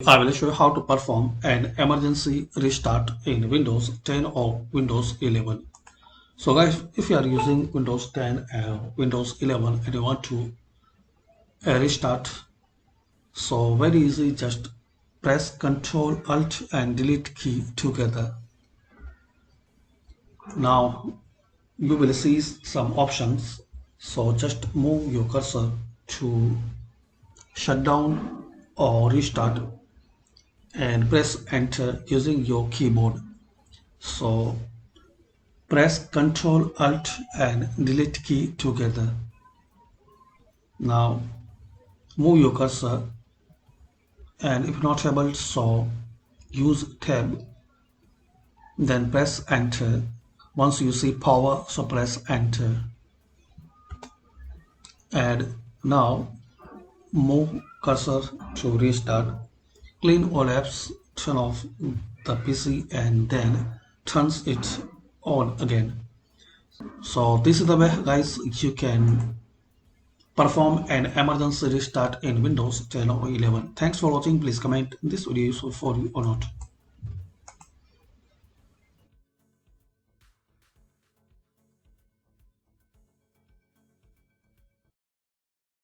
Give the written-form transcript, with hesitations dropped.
I will show you how to perform an emergency restart in Windows 10 or Windows 11. So guys, if you are using Windows 10 and Windows 11 and you want to restart, so very easy, just press Ctrl Alt and Delete key together. Now you will see some options. So just move your cursor to shut down or restart and press enter using your keyboard. So press Ctrl Alt and Delete key together. Now move your cursor, and if not able, so use tab, then press enter. Once you see power, so press enter. And now move cursor to restart. Clean all apps, turn off the PC and then turns it on again. So this is the way guys you can perform an emergency restart in Windows 10 or 11. Thanks for watching. Please comment this video useful for you or not.